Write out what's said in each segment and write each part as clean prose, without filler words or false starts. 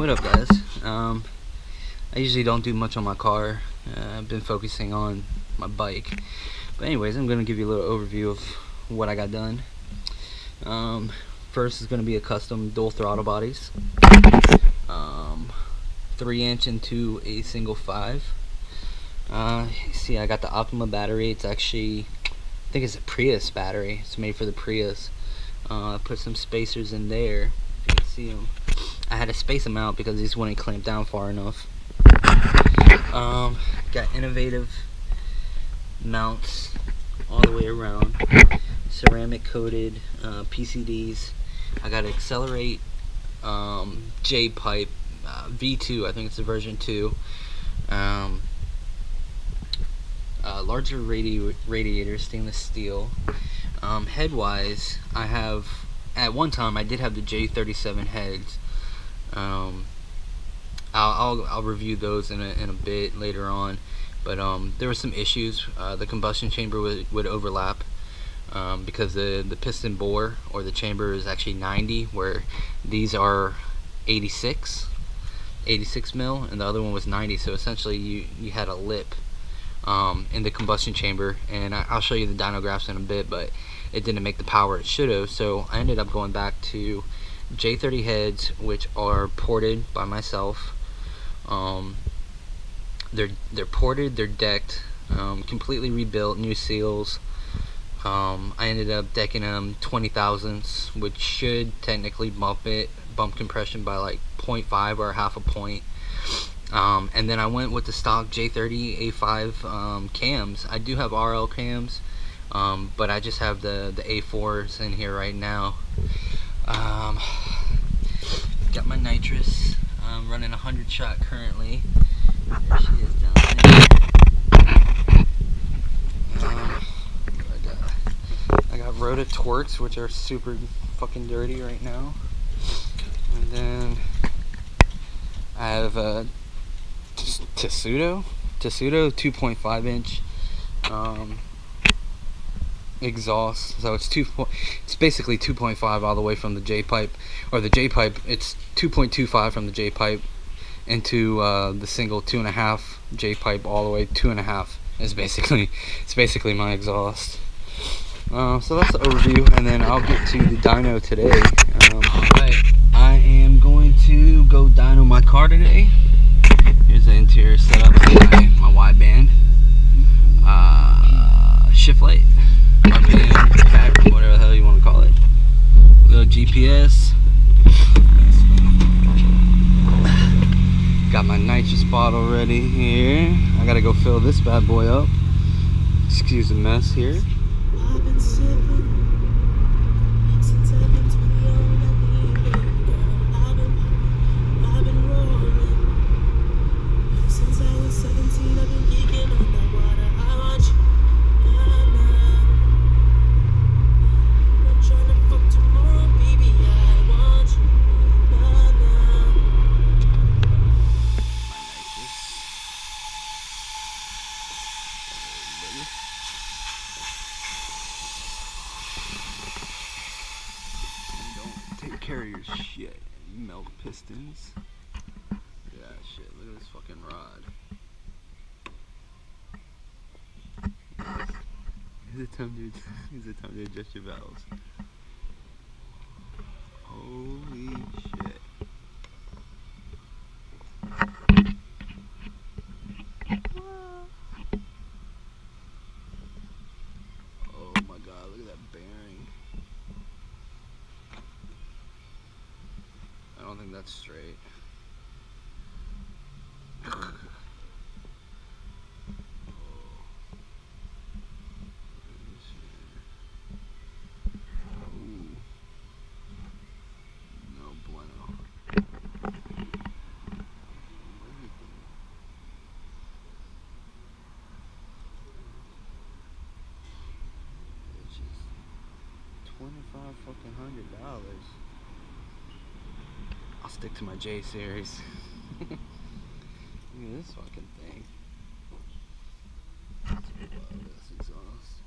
What up, guys? I usually don't do much on my car. I've been focusing on my bike. But anyways, I'm going to give you a little overview of what I got done. First is going to be a custom dual throttle bodies. 3-inch into a single 5. See, I got the Optima battery. It's actually, I think it's a Prius battery. It's made for the Prius. I put some spacers in there. If you can see them. I had to space them out because these wouldn't clamp down far enough. Got innovative mounts all the way around. Ceramic coated PCDs. I got an XLR8 J Pipe V2. I think it's the version 2. Larger radiator, stainless steel. Head-wise, I have, at one time I did have the J37 heads. I'll review those in a bit later on, but there were some issues. The combustion chamber would overlap because the piston bore or the chamber is actually 90, where these are 86 mil, and the other one was 90. So essentially, you had a lip in the combustion chamber, and I'll show you the dyno graphs in a bit, but it didn't make the power it should have. So I ended up going back to J30 heads, which are ported by myself. They're ported, they're decked, completely rebuilt, new seals. I ended up decking them 20 thousandths, which should technically bump compression by like 0.5 or half a point. And then I went with the stock J30 A5 cams. I do have RL cams, but I just have the A4s in here right now. Got my nitrous. I'm running 100 shot currently. There she is down there. I got Rota Torques, which are super fucking dirty right now. And then I have Tsudo 2.5 inch exhaust. So it's basically 2.5 all the way from the J Pipe, or the J Pipe. It's 2.25 from the J Pipe into the single 2.5 J Pipe all the way 2.5 is basically my exhaust. So that's the overview, and then I'll get to the dyno today. Alright, I am going to go dyno my car today. Here's the interior setup of my wideband, shift light, wideband, pack, whatever the hell you want to call it. Little GPS. Got my nitrous bottle ready here. I gotta go fill this bad boy up. Excuse the mess here. I've been sipping since I've been 20 on that weed, I've been rolling since I was 17. I've been geeking on that water. I want you, I'm not trying to fuck tomorrow, baby. I want you, Take care of your shit. You melt pistons. Yeah, shit. Look at this fucking rod. Is it time to adjust your valves? Holy shit. Oh my god, look at that bearing. I don't think that's straight. No bueno. It's just $2,500. I'll stick to my J series. Look at this fucking thing. That's exhaust.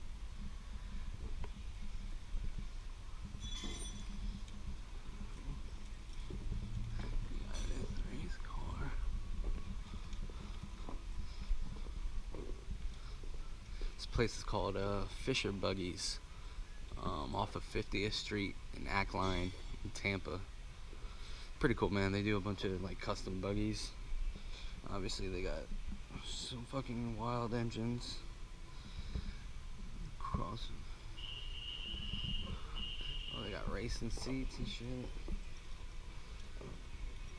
place is called Fisher Buggies, off of 50th Street in Ackline in Tampa. Pretty cool, man. They do a bunch of like custom buggies. Obviously they got some fucking wild engines. Oh, they got racing seats and shit.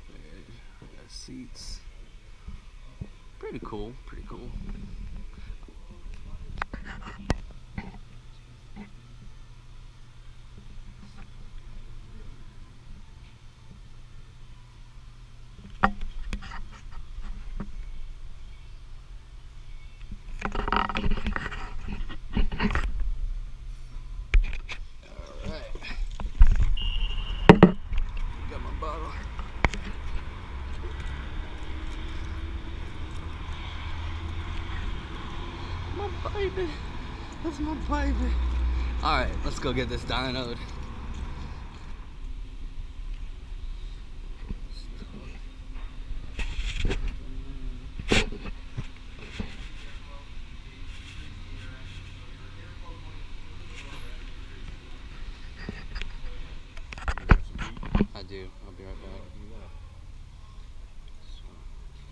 They got seats. Pretty cool, pretty cool. Baby, that's my baby. Alright, let's go get this dynoed. I do. I'll be right back.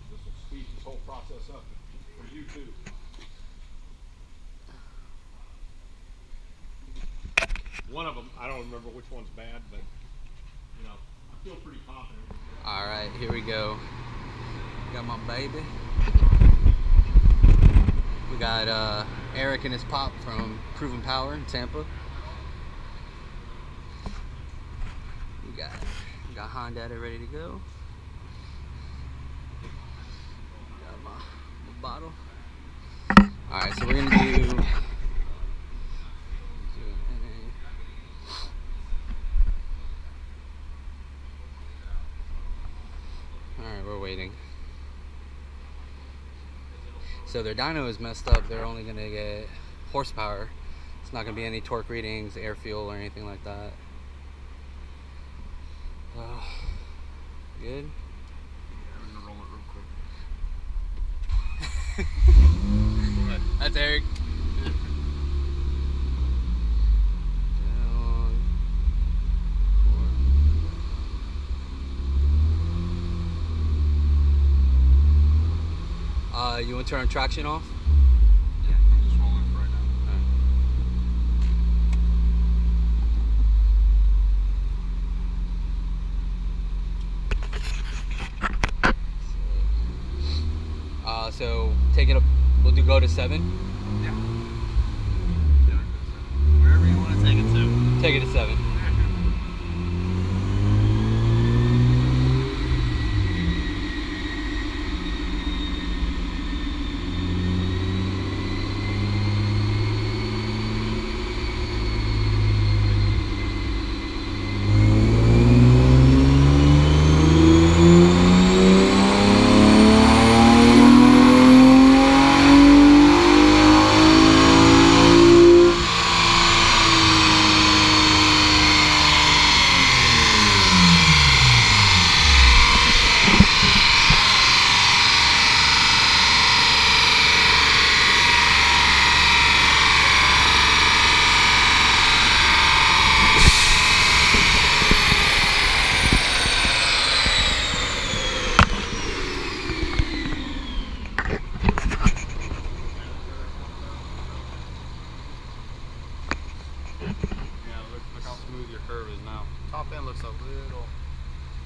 This will speed this whole process up for you too. One of them, I don't remember which one's bad, but you know, I feel pretty confident. All right, here we go. Got my baby. We got Eric and his pop from Proven Power in Tampa. We got Hondata ready to go. Got my bottle. All right, so we're gonna do. Alright, we're waiting. So their dyno is messed up. They're only going to get horsepower. It's not going to be any torque readings, air fuel, or anything like that. Good? I'm gonna roll it real quick. That's Eric. You want to turn traction off? Yeah, just roll it for right now. Alright. So take it up. We'll go to 7. Yeah. Wherever you want to take it to. Take it to 7.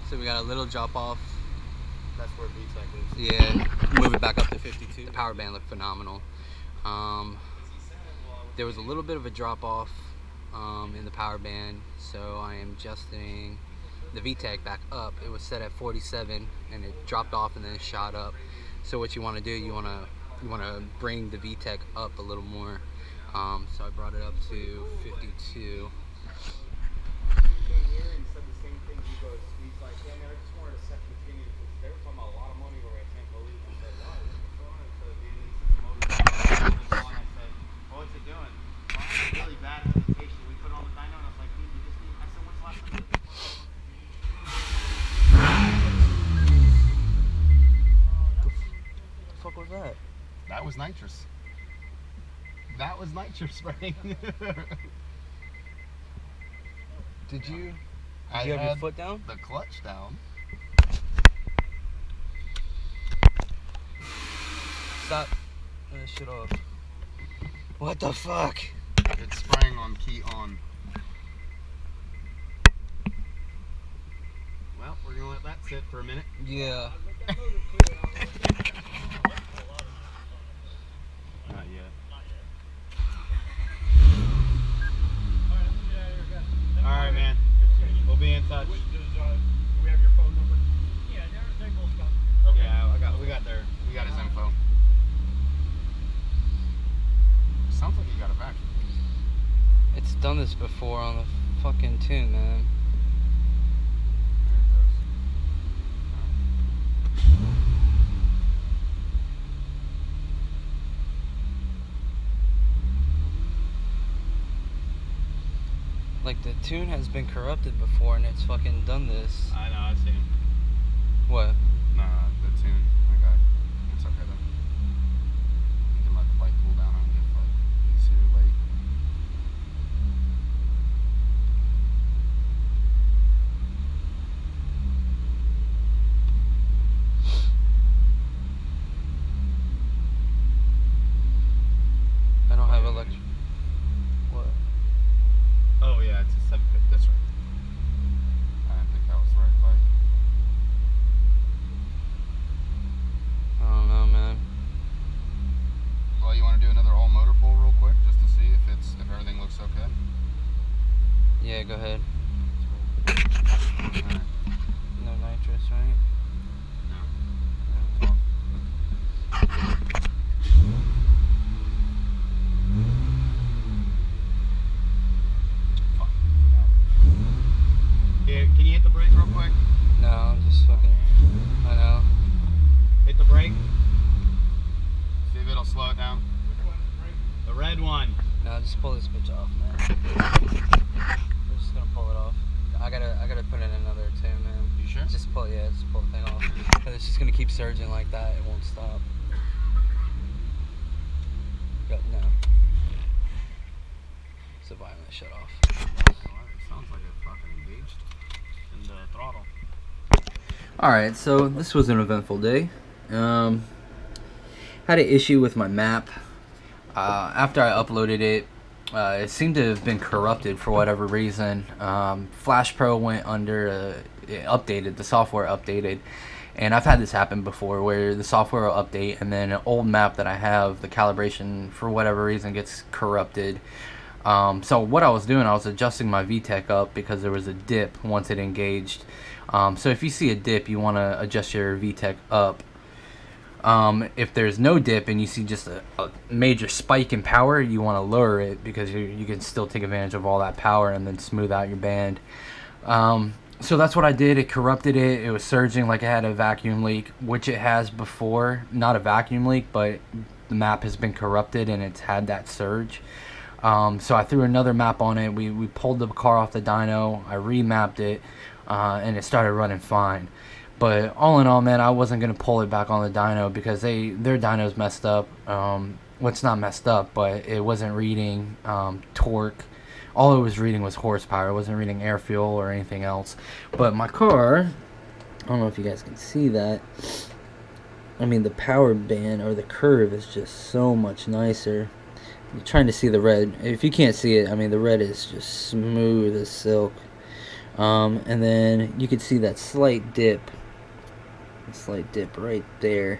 So we got a little drop off. That's where VTEC is. Yeah, move it back up to 52. The power band looked phenomenal. There was a little bit of a drop off in the power band, so I am adjusting the VTEC back up. It was set at 47 and it dropped off and then it shot up. So what you want to do, you want to bring the VTEC up a little more. So I brought it up to 52. That was Nitrous. That was nitrous spraying. Did you I have your had foot down? the clutch down. Stop. Turn this shit off. What the fuck? It's spraying on key on. Well, we're gonna let that sit for a minute. Yeah. Not yet. Alright, man. We'll be in touch. Do we have your phone number? Yeah, they're both got. Okay. Yeah, we got his info. Sounds like you got a vacuum. It's done this before on the fucking tune, man. Like, the tune has been corrupted before and it's fucking done this. I know, I've seen him. What? Nah, the tune. I got it. It's okay though. You can let the light cool down on it, but you see the light. I don't have electric. What? Oh yeah, it's a 7 pit. That's right. I didn't think that was the right light. I don't know, man. Well, you want to do another all motor pull real quick, just to see if everything looks okay. Yeah, go ahead. Alright. No nitrous, right? No. No. Yeah, can you hit the brake real quick? No, I'm just fucking. I know. Hit the brake. See if it'll slow it down. The red one. No, just pull this bitch off, man. We're just gonna pull it off. I gotta put in another too, man. You sure? Just pull the thing off. 'Cause it's just gonna keep surging like that. It won't stop. But no. It's a violent shut off. It sounds like it fucking engaged in the throttle. Alright, so this was an eventful day. Had an issue with my map. After I uploaded it, it seemed to have been corrupted for whatever reason. Flash Pro went under, it updated, the software updated. And I've had this happen before where the software will update and then an old map that I have, the calibration for whatever reason gets corrupted. So what I was doing, I was adjusting my VTEC up because there was a dip once it engaged. So if you see a dip, you want to adjust your VTEC up. If there's no dip and you see just a major spike in power, you want to lower it because you can still take advantage of all that power and then smooth out your band. So that's what I did. It corrupted it. It was surging like it had a vacuum leak, which it has before. Not a vacuum leak, but the map has been corrupted and it's had that surge. So I threw another map on it. We pulled the car off the dyno. I remapped it, and it started running fine. But all in all, man, I wasn't going to pull it back on the dyno because their dyno's messed up. Well, it's not messed up, but it wasn't reading torque. All it was reading was horsepower. It wasn't reading air fuel or anything else. But my car, I don't know if you guys can see that. I mean, the power band or the curve is just so much nicer. You're trying to see the red. If you can't see it, I mean, the red is just smooth as silk. And then you can see that slight dip. A slight dip right there.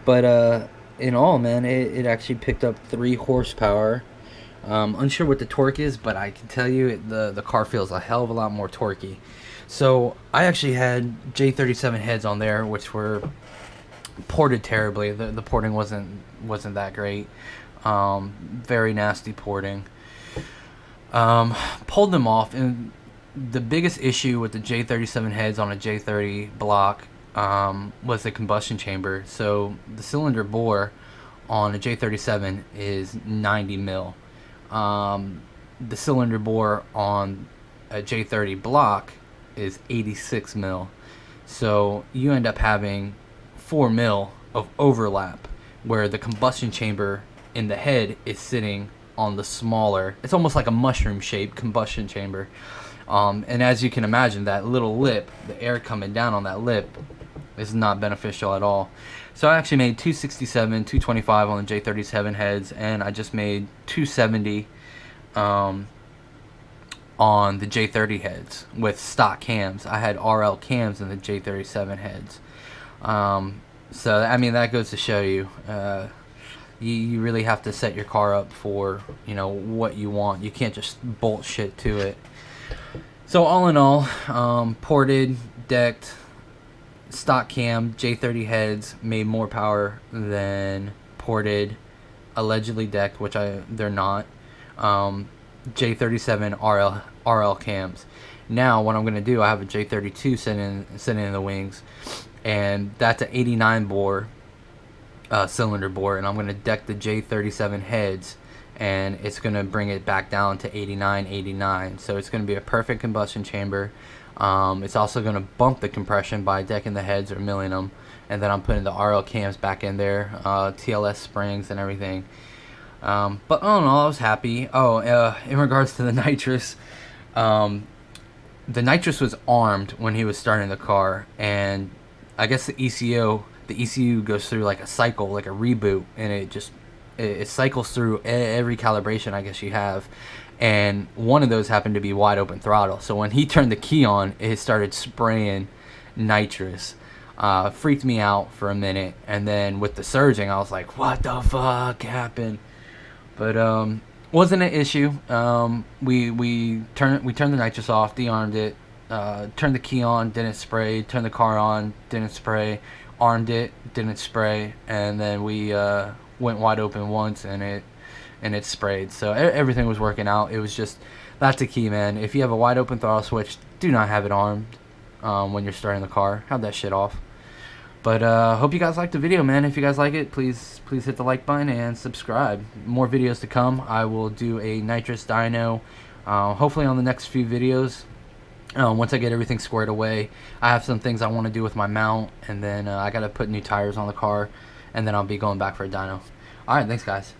But in all, man, it actually picked up 3 horsepower. Unsure what the torque is, but I can tell you the car feels a hell of a lot more torquey. So I actually had J37 heads on there, which were ported terribly. The porting wasn't that great. Very nasty porting. Pulled them off, and the biggest issue with the J37 heads on a J30 block was the combustion chamber. So the cylinder bore on a J37 is 90 mil. The cylinder bore on a J30 block is 86 mil. So you end up having 4 mil of overlap where the combustion chamber in the head is sitting on the smaller, it's almost like a mushroom shaped combustion chamber. And as you can imagine, that little lip, the air coming down on that lip is not beneficial at all. So I actually made 267, 225 on the J37 heads, and I just made 270 on the J30 heads with stock cams. I had RL cams in the J37 heads. So I mean, that goes to show you, you really have to set your car up for, you know, what you want. You can't just bolt shit to it. So all in all, ported, decked, stock cam, J30 heads made more power than ported, allegedly decked, which they're not, J37 RL cams. Now what I'm gonna do, I have a J32 sitting in the wings, and that's an 89 bore cylinder bore, and I'm gonna deck the J37 heads, and it's gonna bring it back down to 89. So it's gonna be a perfect combustion chamber. It's also going to bump the compression by decking the heads or milling them, and then I'm putting the RL cams back in there, TLS springs and everything. But all in all, I was happy. In regards to the Nitrous, the Nitrous was armed when he was starting the car, and I guess the ECU goes through like a cycle, like a reboot, and it cycles through every calibration I guess you have. And one of those happened to be wide open throttle. So when he turned the key on, it started spraying nitrous. Freaked me out for a minute. And then with the surging, I was like, what the fuck happened? But wasn't an issue. We turned the nitrous off, de-armed it, turned the key on, didn't spray, turned the car on, didn't spray, armed it, didn't spray, and then we went wide open once, and it sprayed. So everything was working out. It was just, that's the key, man. If you have a wide open throttle switch, do not have it armed when you're starting the car. Have that shit off. But hope you guys liked the video, man. If you guys like it, please hit the like button and subscribe. More videos to come. I will do a nitrous dyno hopefully on the next few videos. Once I get everything squared away, I have some things I want to do with my mount, and then I gotta put new tires on the car, and then I'll be going back for a dyno. Alright, thanks guys.